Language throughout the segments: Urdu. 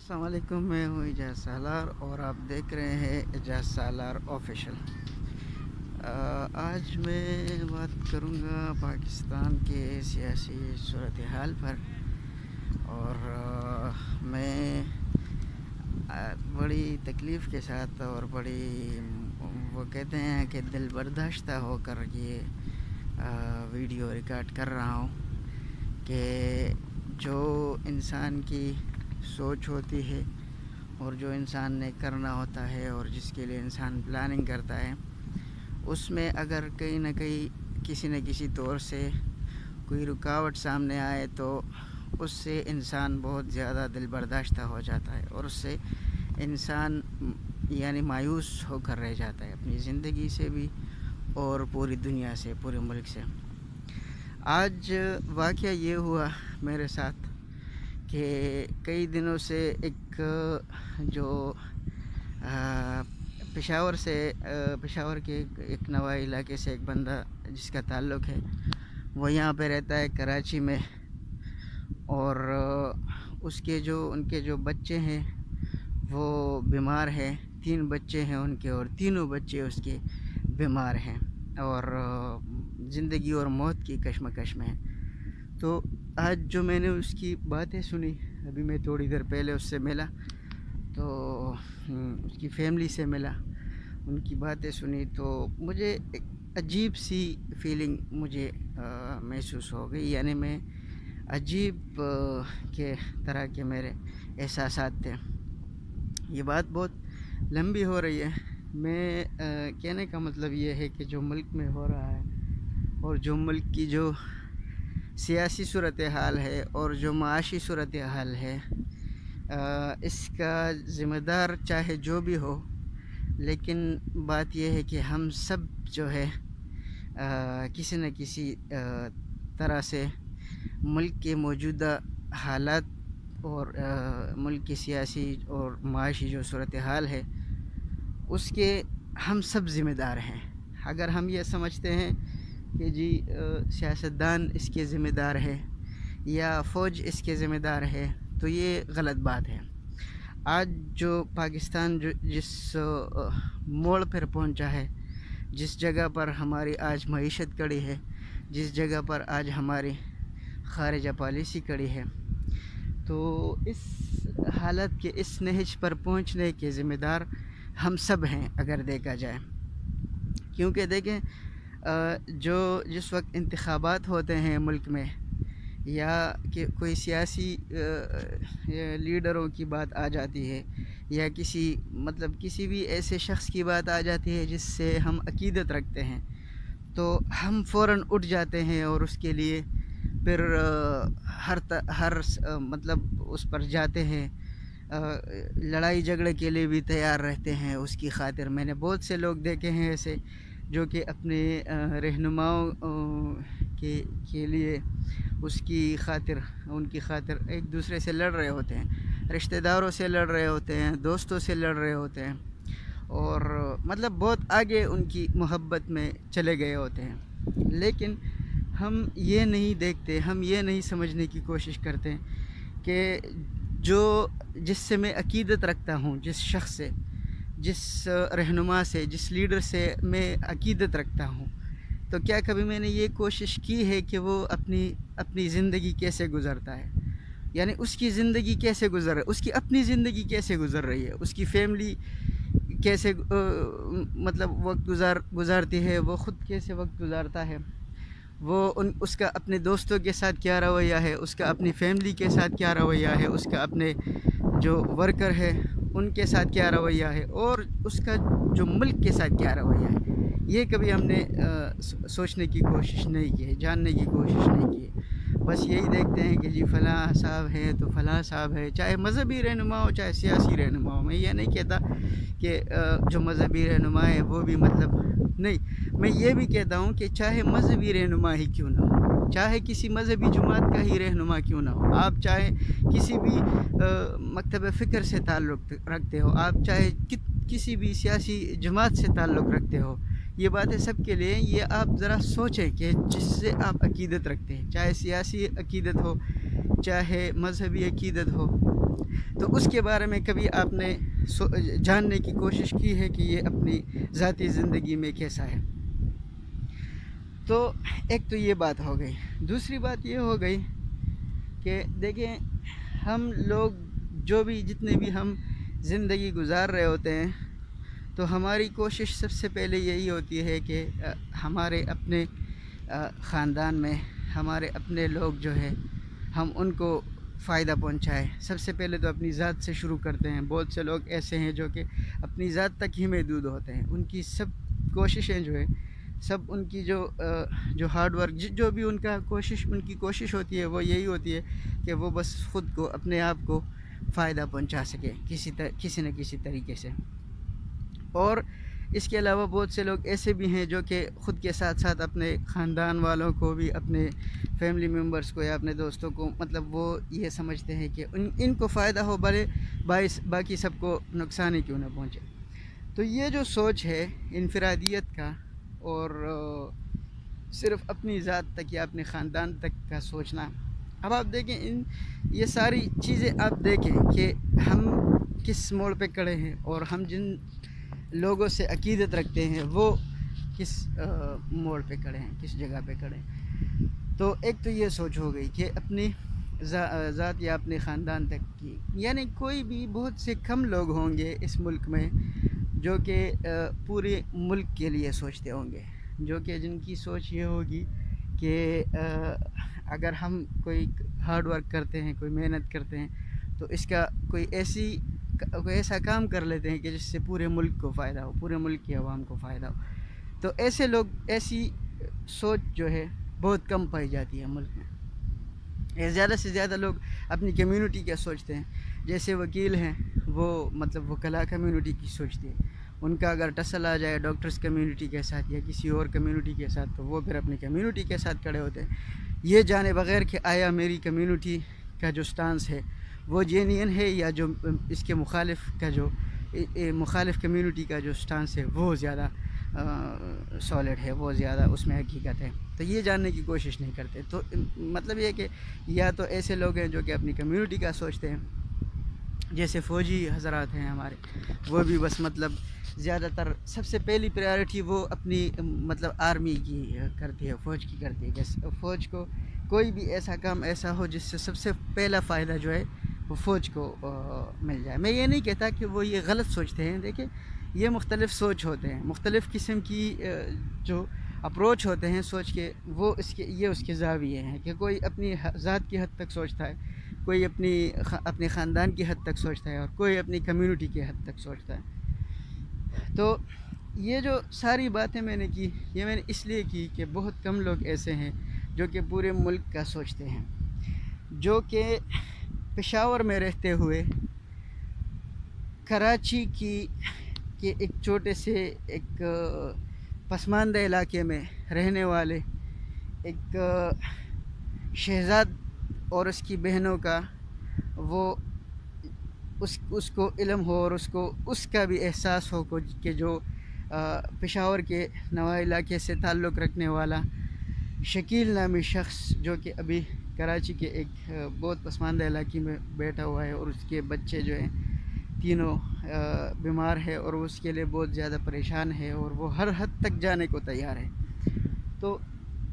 السلام علیکم، میں ہوں اعجاز سالار اور آپ دیکھ رہے ہیں اعجاز سالار آفیشل۔ آج میں بات کروں گا پاکستان کے سیاسی صورتحال پر، اور میں بڑی تکلیف کے ساتھ اور بڑی وہ کہتے ہیں کہ دل برداشتہ ہو کر یہ ویڈیو ریکارڈ کر رہا ہوں کہ جو انسان کی سوچ ہوتی ہے اور جو انسان نے کرنا ہوتا ہے اور جس کے لیے انسان پلاننگ کرتا ہے، اس میں اگر کہیں نہ کہیں کسی نہ کسی طور سے کوئی رکاوٹ سامنے آئے تو اس سے انسان بہت زیادہ دل برداشتہ ہو جاتا ہے اور اس سے انسان یعنی مایوس ہو کر رہ جاتا ہے اپنی زندگی سے بھی اور پوری دنیا سے، پورے ملک سے۔ آج واقعہ یہ ہوا میرے ساتھ کہ کئی دنوں سے ایک جو پشاور کے ایک نوائی علاقے سے ایک بندہ جس کا تعلق ہے، وہ یہاں پہ رہتا ہے کراچی میں، اور ان کے جو بچے ہیں وہ بیمار ہیں۔ 3 بچے ہیں ان کے اور تینوں بچے اس کے بیمار ہیں اور زندگی اور موت کی کشمکش میں ہیں۔ تو آج جو میں نے اس کی باتیں سنی، ابھی میں تھوڑی دیر پہلے اس سے ملا تو اس کی فیملی سے ملا، ان کی باتیں سنی تو مجھے ایک عجیب سی فیلنگ مجھے محسوس ہو گئی، یعنی میں عجیب کے طرح کے میرے احساسات تھے۔ یہ بات بہت لمبی ہو رہی ہے، میں کہنے کا مطلب یہ ہے کہ جو ملک میں ہو رہا ہے اور جو ملک کی جو سیاسی صورتحال ہے اور جو معاشی صورتحال ہے، اس کا ذمہ دار چاہے جو بھی ہو، لیکن بات یہ ہے کہ ہم سب جو ہے کسی نہ کسی طرح سے ملک کے موجودہ حالات اور ملک کی سیاسی اور معاشی جو صورتحال ہے اس کے ہم سب ذمہ دار ہیں۔ اگر ہم یہ سمجھتے ہیں کہ جی سیاستدان اس کے ذمہ دار ہے یا فوج اس کے ذمہ دار ہے تو یہ غلط بات ہے۔ آج جو پاکستان جس موڑ پر پہنچا ہے، جس جگہ پر ہماری آج معیشت کڑی ہے، جس جگہ پر آج ہماری خارجہ پالیسی کڑی ہے، تو اس حالت کے اس نہج پر پہنچنے کے ذمہ دار ہم سب ہیں اگر دیکھا جائے۔ کیونکہ دیکھیں جس وقت انتخابات ہوتے ہیں ملک میں یا کہ کوئی سیاسی لیڈروں کی بات آ جاتی ہے یا کسی بھی ایسے شخص کی بات آ جاتی ہے جس سے ہم عقیدت رکھتے ہیں، تو ہم فوراً اٹھ جاتے ہیں اور اس کے لیے پھر ہر اس پر جاتے ہیں، لڑائی جھگڑے کے لیے بھی تیار رہتے ہیں اس کی خاطر۔ میں نے بہت سے لوگ دیکھے ہیں ایسے جو کہ اپنے رہنماؤں کے لیے ان کی خاطر ایک دوسرے سے لڑ رہے ہوتے ہیں، رشتہ داروں سے لڑ رہے ہوتے ہیں، دوستوں سے لڑ رہے ہوتے ہیں، اور بہت آگے ان کی محبت میں چلے گئے ہوتے ہیں۔ لیکن ہم یہ نہیں دیکھتے، ہم یہ نہیں سمجھنے کی کوشش کرتے کہ جس سے میں عقیدت رکھتا ہوں، جس شخص سے، جس رہنما سے، جس لیڈر سے میں عقیدت رکھتا ہوں، تو کیا کبھی میں نے یہ کوشش کی ہے کہ وہ اپنی زندگی کیسے گزرتا ہے، یعنی اس کی زندگی کیسے گزر رہی ہے، اس کی اپنی زندگی کیسے گزر رہی ہے، اس کی فیملی کیسے وقت گزارتی ہے، وہ خود کیسے وقت گزارتا ہے، اس کا اپنے دوستوں کے ساتھ کیا رویہ ہے، اس کا اپنی فیملی کے ساتھ کیا رویہ ہے، اس کا اپنے جو ورکر ہے ان کے ساتھ کیا رویہ ہے، اور اس کا جو ملک کے ساتھ کیا رویہ ہے، یہ کبھی ہم نے سوچنے کی کوشش نہیں کی ہے، جاننے کی کوشش نہیں کی ہے۔ بس یہی دیکھتے ہیں کہ جی فلاں صاحب ہے تو فلاں صاحب ہے، چاہے مذہبی رہنما ہو چاہے سیاسی رہنما ہو۔ میں یہ نہیں کہتا کہ جو مذہبی رہنما ہے وہ بھی نہیں، میں یہ بھی کہتا ہوں کہ چاہے مذہبی رہنما ہی کیوں نہ ہو، چاہے کسی مذہبی جماعت کا ہی رہنما کیوں نہ ہو، آپ چاہے کسی بھی مکتب فکر سے تعلق رکھتے ہو، آپ چاہے کسی بھی سیاسی جماعت سے تعلق رکھتے ہو، یہ باتیں سب کے لیے یہ آپ ذرا سوچیں کہ جس سے آپ عقیدت رکھتے ہیں، چاہے سیاسی عقیدت ہو چاہے مذہبی عقیدت ہو، تو اس کے بارے میں کبھی آپ نے جاننے کی کوشش کی ہے کہ یہ اپنی ذاتی زندگی میں کیسا ہے؟ تو ایک تو یہ بات ہو گئی. دوسری بات یہ ہو گئی کہ دیکھیں ہم لوگ جو بھی جتنے بھی ہم زندگی گزار رہے ہوتے ہیں تو ہماری کوشش سب سے پہلے یہی ہوتی ہے کہ ہمارے اپنے خاندان میں ہمارے اپنے لوگ جو ہے ہم ان کو فائدہ پہنچائے. سب سے پہلے تو اپنی ذات سے شروع کرتے ہیں. بہت سے لوگ ایسے ہیں جو کہ اپنی ذات تک ہی محدود ہوتے ہیں. ان کی سب کوششیں جو ہے سب ان کی جو ہارڈ ورک جو بھی ان کی کوشش ہوتی ہے وہ یہی ہوتی ہے کہ وہ بس خود کو اپنے آپ کو فائدہ پہنچا سکے کسی نہ کسی طریقے سے. اور اس کے علاوہ بہت سے لوگ ایسے بھی ہیں جو کہ خود کے ساتھ ساتھ اپنے خاندان والوں کو بھی اپنے فیملی ممبرز کو یا اپنے دوستوں کو مطلب وہ یہ سمجھتے ہیں کہ ان کو فائدہ ہو بھلے باقی سب کو نقصان ہی کیوں نہ پہنچے. تو یہ جو سوچ ہے انفرادیت کا اور صرف اپنی ذات تک یا اپنے خاندان تک کا سوچنا. اب آپ دیکھیں یہ ساری چیزیں آپ دیکھیں کہ ہم کس موڑ پہ کھڑے ہیں اور ہم جن لوگوں سے عقیدت رکھتے ہیں وہ کس موڑ پہ کھڑے ہیں, کس جگہ پہ کھڑے ہیں. تو ایک تو یہ سوچ ہو گئی کہ اپنی ذات یا اپنے خاندان تک کی, یعنی کوئی بھی بہت سے کم لوگ ہوں گے اس ملک میں جو کہ پورے ملک کے لیے سوچتے ہوں گے, جو کہ جن کی سوچ یہ ہوگی کہ اگر ہم کوئی ہارڈ ورک کرتے ہیں, کوئی محنت کرتے ہیں تو اس کا کوئی ایسا کام کر لیتے ہیں کہ جس سے پورے ملک کو فائدہ ہو, پورے ملک کی عوام کو فائدہ ہو. تو ایسے لوگ, ایسی سوچ جو ہے بہت کم پائی جاتی ہے ملک میں. زیادہ سے زیادہ لوگ اپنی کمیونٹی کا سوچتے ہیں. جیسے وکیل ہیں وہ مطلب وکلاء کمیونٹی کی سوچتے ہیں. ان کا اگر ٹسل آ جائے ڈاکٹرز کمیونٹی کے ساتھ یا کسی اور کمیونٹی کے ساتھ تو وہ پھر اپنی کمیونٹی کے ساتھ کھڑے ہوتے ہیں, یہ جانے بغیر کہ آیا میری کمیونٹی کا جو سٹانس ہے وہ جینین ہے یا جو اس کے مخالف کمیونٹی کا جو سٹانس ہے وہ زیادہ سالڈ ہے, وہ زیادہ اس میں حقیقت ہے. تو یہ جاننے کی کوشش نہیں کرتے. تو مطلب یہ کہ یا تو ایسے لوگ ہیں جو کہ اپنی کمیونٹی کا سوچتے ہیں, جیسے فوجی حضرات ہیں ہمارے, وہ بھی بس مطلب زیادہ تر سب سے پہلی پریارٹی وہ اپنی مطلب آرمی کی کرتی ہے, فوج کی کرتی ہے کہ فوج کو کوئی بھی ایسا کام ایسا ہو جس سے سب سے پہلا فائدہ جو ہے وہ فوج کو مل جائے. میں یہ نہیں کہتا کہ وہ یہ غلط سوچتے ہیں. دیکھیں یہ مختلف سوچ ہوتے ہیں, مختلف قسم کی جو اپروچ ہوتے ہیں سوچ کے, وہ اس کے زاویے ہیں کہ کوئی اپنی ذات کی حد تک سوچتا ہے, کوئی اپنے خاندان کی حد تک سوچتا ہے اور کوئی اپنی کمیونٹی کی حد تک سوچتا ہے. تو یہ جو ساری باتیں میں نے کی, یہ میں نے اس لیے کی کہ بہت کم لوگ ایسے ہیں جو کہ پورے ملک کا سوچتے ہیں, جو کہ پشاور میں رہتے ہوئے کراچی کے ایک چھوٹے سے ایک پسماندہ علاقے میں رہنے والے ایک شہزاد اور اس کی بہنوں کا وہ اس کو علم ہو اور اس کا بھی احساس ہو کہ جو پشاور کے نواح علاقے سے تعلق رکھنے والا شکیل نامی شخص جو کہ ابھی کراچی کے ایک بہت پسماندہ علاقے میں بیٹھا ہوا ہے اور اس کے بچے جو ہیں تینوں بیمار ہے اور وہ اس کے لیے بہت زیادہ پریشان ہے اور وہ ہر حد تک جانے کو تیار ہے. تو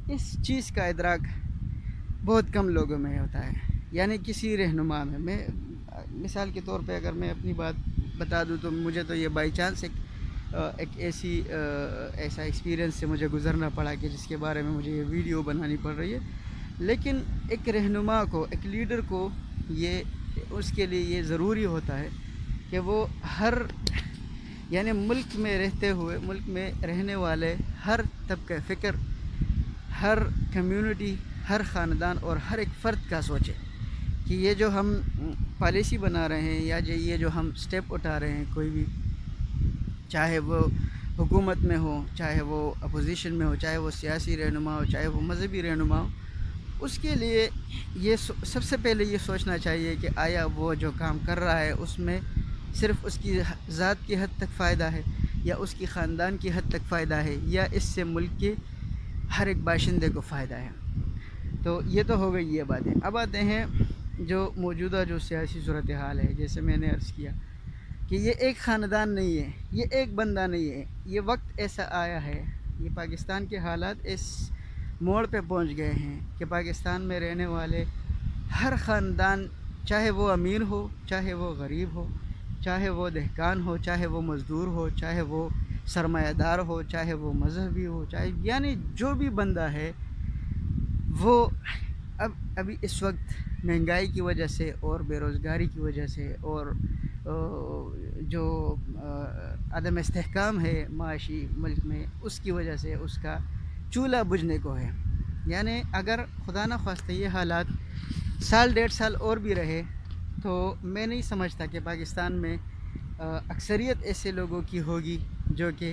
اس چیز کا ادراک بہت کم لوگوں میں ہوتا ہے, یعنی کسی رہنما میں مثال کے طور پہ اگر میں اپنی بات بتا دوں تو مجھے تو یہ بائی چانس ایک ایسا ایکسپیرینس سے مجھے گزرنا پڑا کہ جس کے بارے میں مجھے یہ ویڈیو بنانی پڑ رہی ہے. لیکن ایک رہنما کو, ایک لیڈر کو اس کے لیے یہ ضروری ہوتا ہے کہ وہ یعنی ملک میں رہتے ہوئے, ملک میں رہنے والے ہر طبقہ فکر, ہر کمیونٹی, ہر خاندان اور ہر ایک فرد کا سوچے کہ یہ جو ہم پالیسی بنا رہے ہیں یا یہ جو ہم سٹیپ اٹھا رہے ہیں, کوئی بھی چاہے وہ حکومت میں ہو, چاہے وہ اپوزیشن میں ہو, چاہے وہ سیاسی رہنما ہو, چاہے وہ مذہبی رہنما ہو, اس کے لیے یہ سب سے پہلے یہ سوچنا چاہیے کہ آیا وہ جو کام کر رہا ہے اس میں صرف اس کی ذات کی حد تک فائدہ ہے یا اس کی خاندان کی حد تک فائدہ ہے یا اس سے ملک کے ہر ایک باشندے کو فائدہ ہے. تو یہ تو ہو گئی یہ باتیں. اب آتے ہیں جو موجودہ جو سیاسی صورتحال ہے، جیسے میں نے عرض کیا کہ یہ ایک خاندان نہیں ہے، یہ ایک بندہ نہیں ہے، یہ وقت ایسا آیا ہے، یہ پاکستان کے حالات اس موڑ پہ پہنچ گئے ہیں کہ پاکستان میں رہنے والے ہر خاندان، چاہے وہ امیر ہو، چاہے وہ غریب ہو، چاہے وہ دہقان ہو، چاہے وہ مزدور ہو، چاہے وہ سرمایہ دار ہو، چاہے وہ مذہبی ہو، چاہے یعنی جو بھی بندہ ہے وہ ابھی اس وقت مہنگائی کی وجہ سے اور بے روزگاری کی وجہ سے اور جو عدم استحکام ہے معاشی ملک میں، اس کی وجہ سے اس کا چولہا بجھنے کو ہے. یعنی اگر خدا نہ خواستہ یہ حالات سال 1.5 سال اور بھی رہے تو میں نہیں سمجھتا کہ پاکستان میں اکثریت ایسے لوگوں کی ہوگی جو کہ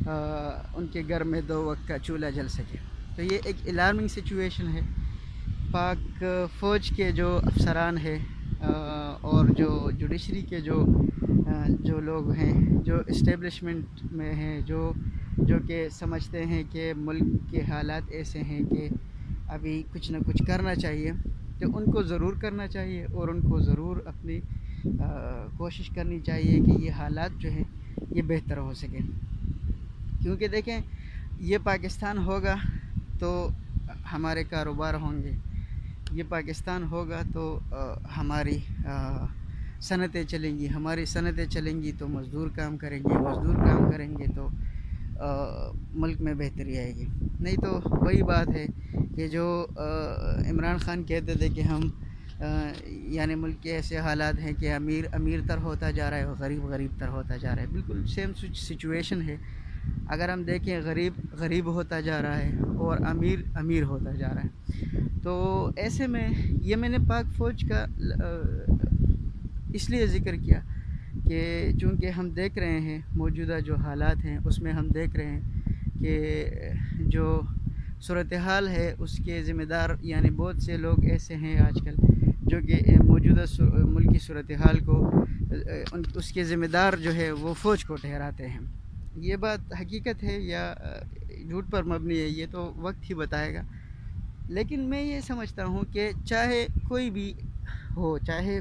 ان کے گھر میں 2 وقت کا چولہا جل سکے. تو یہ ایک الارمنگ سچویشن ہے. پاک فوج کے جو افسران ہیں اور جو جوڈیشری کے جو لوگ ہیں، جو اسٹیبلشمنٹ میں ہیں، جو کہ سمجھتے ہیں کہ ملک کے حالات ایسے ہیں کہ ابھی کچھ نہ کچھ کرنا چاہیے، تو ان کو ضرور کرنا چاہیے اور ان کو ضرور اپنی کوشش کرنی چاہیے کہ یہ حالات جو ہیں یہ بہتر ہو سکیں. کیونکہ دیکھیں، یہ پاکستان ہوگا تو ہمارے کاروبار ہوں گے، یہ پاکستان ہوگا تو ہماری صنعتیں چلیں گی، ہماری صنعتیں چلیں گی تو مزدور کام کریں گے، مزدور کام کریں گے تو ملک میں بہتری آئے گی. نہیں تو وہی بات ہے کہ جو عمران خان کہتے تھے کہ ہم یعنی ملک کے ایسے حالات ہیں کہ امیر امیر تر ہوتا جا رہا ہے اور غریب غریب تر ہوتا جا رہا ہے. بالکل سیم سچویشن ہے. اگر ہم دیکھیں، غریب غریب ہوتا جا رہا ہے اور امیر امیر ہوتا جا رہا ہے. تو ایسے میں یہ میں نے پاک فوج کا اس لیے ذکر کیا کہ چونکہ ہم دیکھ رہے ہیں موجودہ جو حالات ہیں اس میں ہم دیکھ رہے ہیں کہ جو صورتحال ہے اس کے ذمہ دار یعنی بہت سے لوگ ایسے ہیں آج کل جو کہ موجودہ ملکی صورتحال کو اس کے ذمہ دار جو ہے وہ فوج کو ٹھہراتے ہیں. یہ بات حقیقت ہے یا جھوٹ پر مبنی ہے، یہ تو وقت ہی بتائے گا. لیکن میں یہ سمجھتا ہوں کہ چاہے کوئی بھی ہو، چاہے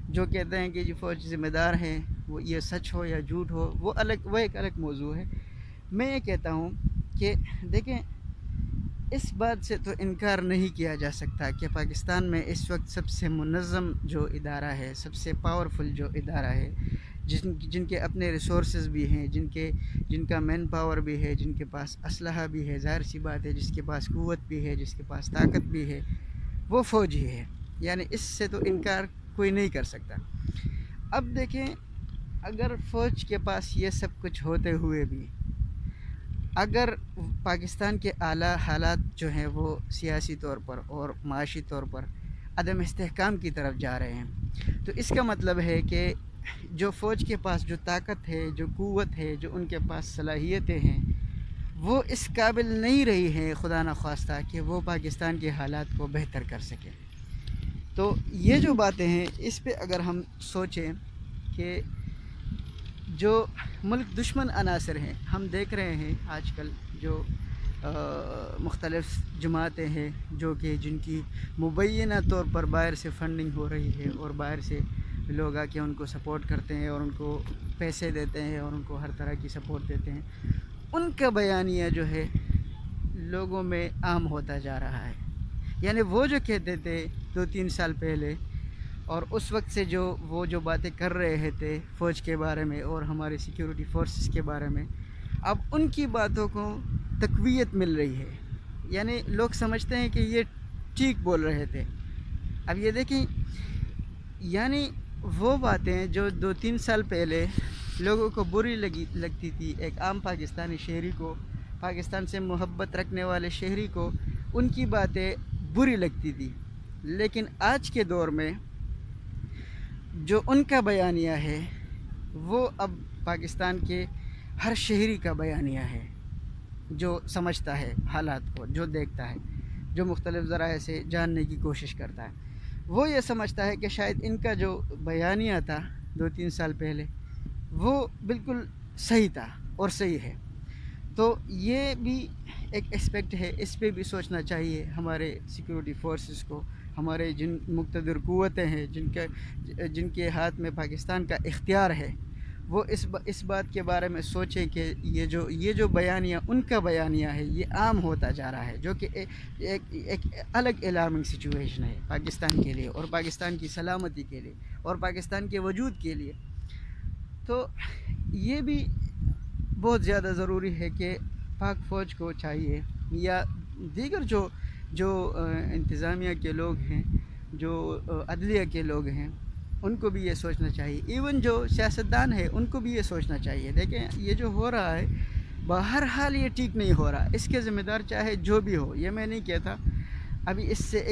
جو کہتے ہیں کہ جو فوج ذمہ دار ہیں وہ یہ سچ ہو یا جھوٹ ہو، وہ ایک الگ موضوع ہے. میں یہ کہتا ہوں کہ دیکھیں، اس بات سے تو انکار نہیں کیا جا سکتا کہ پاکستان میں اس وقت سب سے منظم جو ادارہ ہے، سب سے پاورفل جو ادارہ ہے، جن کے اپنے ریسورسز بھی ہیں، جن کا مین پاور بھی ہے، جن کے پاس اسلحہ بھی ہے، ظاہر سی بات ہے جس کے پاس قوت بھی ہے، جس کے پاس طاقت بھی ہے، وہ فوج ہی ہے. یعنی اس سے تو انکار کوئی نہیں کر سکتا. اب دیکھیں، اگر فوج کے پاس یہ سب کچھ ہوتے ہوئے بھی اگر پاکستان کے اعلیٰ حالات جو ہیں وہ سیاسی طور پر اور معاشی طور پر عدم استحکام کی طرف جا رہے ہیں، تو اس کا مطلب ہے کہ جو فوج کے پاس جو طاقت ہے، جو قوت ہے، جو ان کے پاس صلاحیتیں ہیں، وہ اس قابل نہیں رہی ہیں خدا نخواستہ کہ وہ پاکستان کے حالات کو بہتر کر سکے. تو یہ جو باتیں ہیں اس پہ اگر ہم سوچیں کہ جو ملک دشمن عناصر ہیں، ہم دیکھ رہے ہیں آج کل جو مختلف جماعتیں ہیں جو کہ جن کی مبینہ طور پر باہر سے فنڈنگ ہو رہی ہے اور باہر سے لوگ آ کے ان کو سپورٹ کرتے ہیں اور ان کو پیسے دیتے ہیں اور ان کو ہر طرح کی سپورٹ دیتے ہیں، ان کا بیانیہ جو ہے لوگوں میں عام ہوتا جا رہا ہے. یعنی وہ جو کہتے تھے 2-3 سال پہلے اور اس وقت سے وہ جو باتیں کر رہے تھے فوج کے بارے میں اور ہمارے سیکیورٹی فورسز کے بارے میں، اب ان کی باتوں کو تقویت مل رہی ہے. یعنی لوگ سمجھتے ہیں کہ یہ ٹھیک بول رہے تھے. اب یہ دیکھیں، یعنی وہ باتیں جو 2-3 سال پہلے لوگوں کو بری لگتی تھی، ایک عام پاکستانی شہری کو، پاکستان سے محبت رکھنے والے شہری کو ان کی باتیں بری لگتی تھی، لیکن آج کے دور میں جو ان کا بیانیہ ہے وہ اب پاکستان کے ہر شہری کا بیانیہ ہے جو سمجھتا ہے حالات کو، جو دیکھتا ہے، جو مختلف ذرائع سے جاننے کی کوشش کرتا ہے. وہ یہ سمجھتا ہے کہ شاید ان کا جو بیانیہ تھا 2-3 سال پہلے وہ بالکل صحیح تھا اور صحیح ہے. تو یہ بھی ایک اسپیکٹ ہے، اس پہ بھی سوچنا چاہیے ہمارے سیکیورٹی فورسز کو، ہمارے جن مقتدر قوتیں ہیں جن کے ہاتھ میں پاکستان کا اختیار ہے، وہ اس بات کے بارے میں سوچیں کہ یہ جو بیانیہ ان کا بیانیہ ہے، یہ عام ہوتا جا رہا ہے، جو کہ ایک الگ الارمنگ سچویشن ہے پاکستان کے لیے اور پاکستان کی سلامتی کے لیے اور پاکستان کے وجود کے لیے۔ تو یہ بھی بہت زیادہ ضروری ہے کہ پاک فوج کو چاہیے یا دیگر جو انتظامیہ کے لوگ ہیں، جو عدلیہ کے لوگ ہیں، ان کو بھی یہ سوچنا چاہیے، ایون جو سیاستدان ہیں ان کو بھی یہ سوچنا چاہیے۔ دیکھیں یہ جو ہو رہا ہے بہر حال یہ ٹھیک نہیں ہو رہا، اس کے ذمہ دار چاہے جو بھی ہو، یہ میں نہیں کہتا۔ ابھی اس سے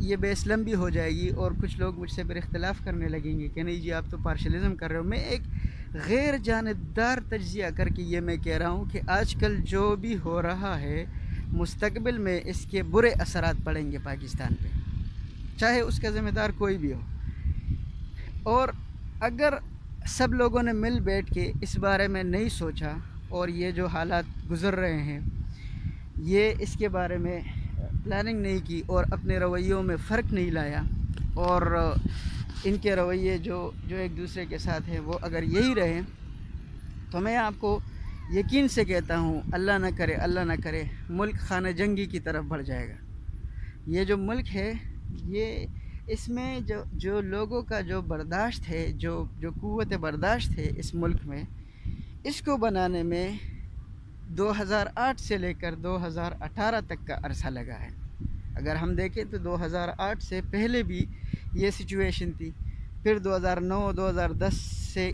یہ بحث لمبی ہو جائے گی اور کچھ لوگ مجھ سے پھر اختلاف کرنے لگیں گے کہ نہیں جی آپ تو پارشلزم کر رہے ہو۔ میں ایک غیر جانبدار تجزیہ کر کے یہ میں کہہ رہا ہوں کہ آج کل جو بھی ہو رہا ہے مستقبل میں اس کے برے اثرات پڑیں گے پاکستان پہ، چاہے اس کا ذمہ دار کوئی بھی ہو۔ اور اگر سب لوگوں نے مل بیٹھ کے اس بارے میں نہیں سوچا اور یہ جو حالات گزر رہے ہیں یہ اس کے بارے میں پلاننگ نہیں کی اور اپنے رویوں میں فرق نہیں لایا، اور ان کے رویے جو ایک دوسرے کے ساتھ ہیں وہ اگر یہی رہے، تو میں آپ کو یقین سے کہتا ہوں اللہ نہ کرے ملک خانہ جنگی کی طرف بڑھ جائے گا۔ یہ جو ملک ہے، یہ اس میں جو لوگوں کا جو برداشت ہے، جو قوت برداشت ہے اس ملک میں، اس کو بنانے میں 2008 سے لے کر 2018 تک کا عرصہ لگا ہے۔ اگر ہم دیکھیں تو 2008 سے پہلے بھی یہ سچویشن تھی، پھر 2009-2010 سے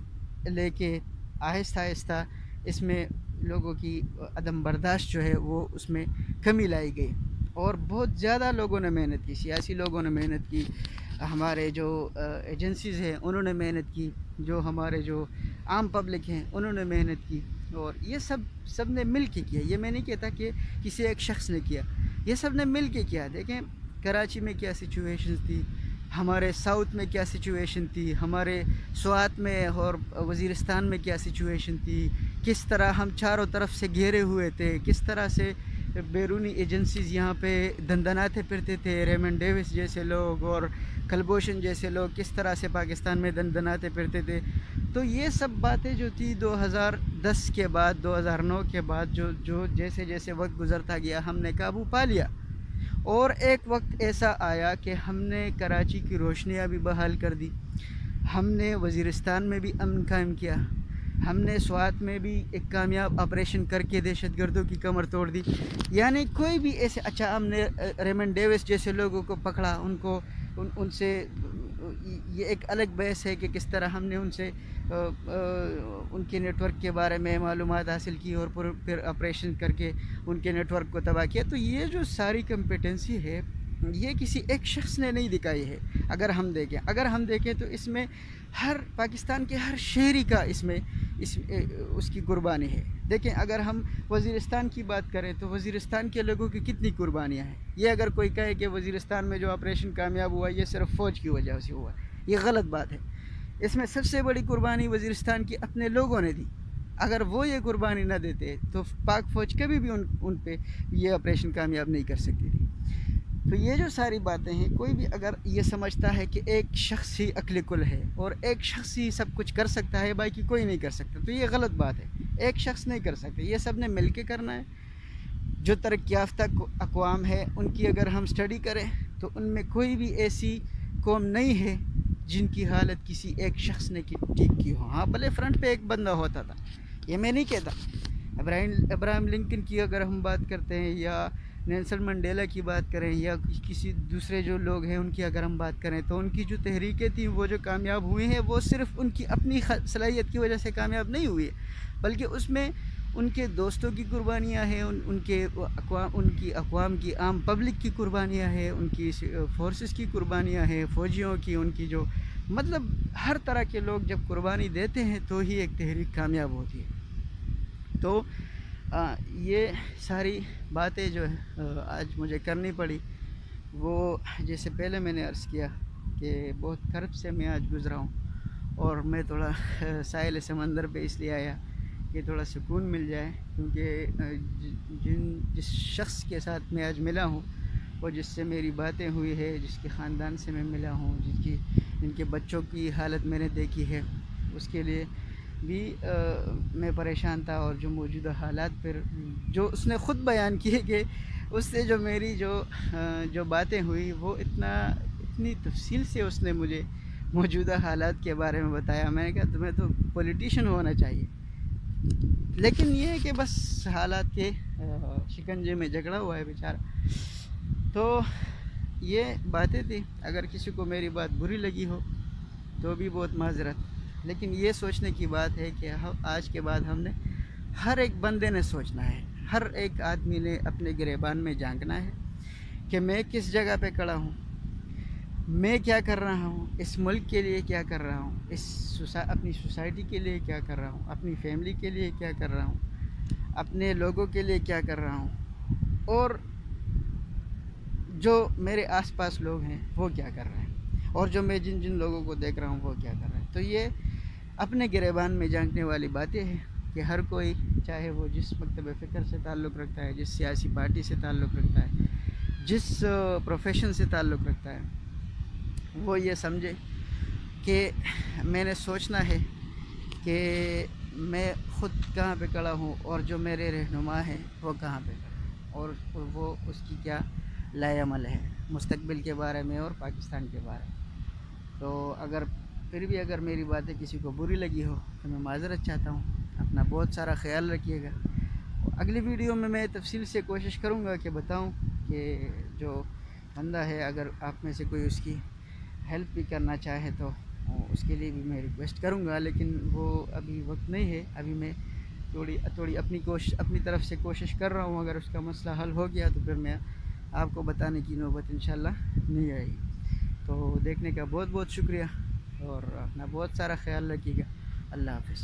لے کے آہستہ آہستہ اس میں لوگوں کی عدم برداشت جو ہے وہ اس میں کمی لائی گئی، اور بہت زیادہ لوگوں نے محنت کی، سیاسی لوگوں نے محنت کی، ہمارے جو ایجنسیز ہیں انہوں نے محنت کی، جو ہمارے جو عام پبلک ہیں انہوں نے محنت کی، اور یہ سب نے مل کے کیا۔ یہ میں نہیں کہتا کہ کسی ایک شخص نے کیا، یہ سب نے مل کے کیا۔ دیکھیں کراچی میں کیا سچویشنز تھی، ہمارے ساؤتھ میں کیا سچویشن تھی، ہمارے سوات میں اور وزیرستان میں کیا سچویشن تھی، کس طرح ہم چاروں طرف سے گھیرے ہوئے تھے، کس طرح سے بیرونی ایجنسیز یہاں پہ دندناتے پھرتے تھے، ریمنڈ ڈیوس جیسے لوگ اور کلبھوشن جیسے لوگ کس طرح سے پاکستان میں دندناتے پھرتے تھے۔ تو یہ سب باتیں جو تھی 2010 کے بعد 2009 کے بعد جو جیسے جیسے وقت گزرتا گیا ہم نے قابو پا لیا، اور ایک وقت ایسا آیا کہ ہم نے کراچی کی روشنیاں بھی بحال کر دی، ہم نے وزیرستان میں بھی امن قائم کیا، ہم نے سوات میں بھی ایک کامیاب آپریشن کر کے دہشت گردوں کی کمر توڑ دی۔ یعنی کوئی بھی ایسے اچھا ہم نے ریمنڈ ڈیوس جیسے لوگوں کو پکڑا، ان سے یہ ایک الگ بحث ہے کہ کس طرح ہم نے ان سے ان کے نیٹ ورک کے بارے میں معلومات حاصل کی اور پھر آپریشن کر کے ان کے نیٹ ورک کو تباہ کیا۔ تو یہ جو ساری کمپیٹنسی ہے یہ کسی ایک شخص نے نہیں دکھائی ہے۔ اگر ہم دیکھیں تو اس میں ہر پاکستان کے ہر شہری کا اس کی قربانی ہے۔ دیکھیں اگر ہم وزیرستان کی بات کریں تو وزیرستان کے لوگوں کی کتنی قربانیاں ہیں۔ یہ اگر کوئی کہے کہ وزیرستان میں جو آپریشن کامیاب ہوا یہ صرف فوج کی وجہ سے ہوا، یہ غلط بات ہے۔ اس میں سب سے بڑی قربانی وزیرستان کی اپنے لوگوں نے دی۔ اگر وہ یہ قربانی نہ دیتے تو پاک فوج کبھی بھی ان پہ یہ آپریشن کامیاب نہیں کر سکتی تھی۔ تو یہ جو ساری باتیں ہیں، کوئی بھی اگر یہ سمجھتا ہے کہ ایک شخص ہی عقل کل ہے اور ایک شخص ہی سب کچھ کر سکتا ہے، باقی کوئی نہیں کر سکتا، تو یہ غلط بات ہے۔ ایک شخص نہیں کر سکتا، یہ سب نے مل کے کرنا ہے۔ جو ترقی یافتہ اقوام ہے ان کی اگر ہم سٹڈی کریں تو ان میں کوئی بھی ایسی قوم نہیں ہے جن کی حالت کسی ایک شخص نے ٹھیک کی ہو۔ ہاں بھلے فرنٹ پہ ایک بندہ ہوتا تھا، یہ میں نہیں کہتا۔ ابراہیم لنکن کی اگر ہم بات کرتے ہیں، یا نیلسن منڈیلا کی بات کریں، یا کسی دوسرے جو لوگ ہیں ان کی اگر ہم بات کریں، تو ان کی جو تحریکیں تھیں وہ جو کامیاب ہوئی ہیں وہ صرف ان کی اپنی صلاحیت کی وجہ سے کامیاب نہیں ہوئی ہے، بلکہ اس میں ان کے دوستوں کی قربانیاں ہیں، ان کی اقوام کی عام پبلک کی قربانیاں ہیں، ان کی فورسز کی قربانیاں ہیں، فوجیوں کی، ان کی جو مطلب ہر طرح کے لوگ جب قربانی دیتے ہیں تو ہی ایک تحریک کامیاب ہوتی ہے۔ تو یہ ساری باتیں جو آج مجھے کرنی پڑی، وہ جیسے پہلے میں نے عرض کیا کہ بہت کرب سے میں آج گزرا ہوں، اور میں تھوڑا ساحل سمندر پہ اس لیے آیا کہ تھوڑا سکون مل جائے، کیونکہ جس شخص کے ساتھ میں آج ملا ہوں اور جس سے میری باتیں ہوئی ہے، جس کے خاندان سے میں ملا ہوں، جن کے بچوں کی حالت میں نے دیکھی ہے، اس کے لیے بھی میں پریشان تھا۔ اور جو موجودہ حالات پر جو اس نے خود بیان کیے کہ اس سے جو میری جو باتیں ہوئی وہ اتنی تفصیل سے اس نے مجھے موجودہ حالات کے بارے میں بتایا۔ میں نے کہا تمہیں تو پولیٹیشین ہونا چاہیے، لیکن یہ ہے کہ بس حالات کے شکنجے میں جکڑا ہوا ہے بیچارہ۔ تو یہ باتیں تھی، اگر کسی کو میری بات بری لگی ہو تو بھی بہت معذرت، لیکن یہ سوچنے کی بات ہے کہ آج کے بعد ہم نے ہر ایک بندے نے سوچنا ہے، ہر ایک آدمی نے اپنے گریبان میں جھانکنا ہے کہ میں کس جگہ پہ کھڑا ہوں، میں کیا کر رہا ہوں، اس ملک کے لیے کیا کر رہا ہوں، اپنی سوسائٹی کے لیے کیا کر رہا ہوں، اپنی فیملی کے لیے کیا کر رہا ہوں، اپنے لوگوں کے لیے کیا کر رہا ہوں، اور جو میرے آس پاس لوگ ہیں وہ کیا کر رہے ہیں، اور جو میں جن لوگوں کو دیکھ رہا ہوں وہ کیا کر رہے ہیں۔ تو یہ اپنے گریبان میں جھانکنے والی باتیں ہیں کہ ہر کوئی، چاہے وہ جس مکتب فکر سے تعلق رکھتا ہے، جس سیاسی پارٹی سے تعلق رکھتا ہے، جس پروفیشن سے تعلق رکھتا ہے، وہ یہ سمجھے کہ میں نے سوچنا ہے کہ میں خود کہاں پہ کھڑا ہوں، اور جو میرے رہنما ہیں وہ کہاں پہ کھڑے ہیں، اور وہ اس کی کیا لائے عمل ہے مستقبل کے بارے میں اور پاکستان کے بارے میں۔ تو پھر بھی اگر میری باتیں کسی کو بری لگی ہو تو میں معذرت چاہتا ہوں۔ اپنا بہت سارا خیال رکھیے گا۔ اگلی ویڈیو میں تفصیل سے کوشش کروں گا کہ بتاؤں کہ جو بندہ ہے، اگر آپ میں سے کوئی اس کی ہیلپ بھی کرنا چاہے تو اس کے لیے بھی میں ریکویسٹ کروں گا، لیکن وہ ابھی وقت نہیں ہے۔ ابھی میں تھوڑی اپنی طرف سے کوشش کر رہا ہوں۔ اگر اس کا مسئلہ حل ہو گیا تو پھر میں آپ کو بتانے کی نوبت انشاءاللہ نہیں آئے گی۔ تو دیکھنے کا بہت بہت شکریہ، اور اپنا بہت سارا خیال رکھیے گا۔ اللہ حافظ۔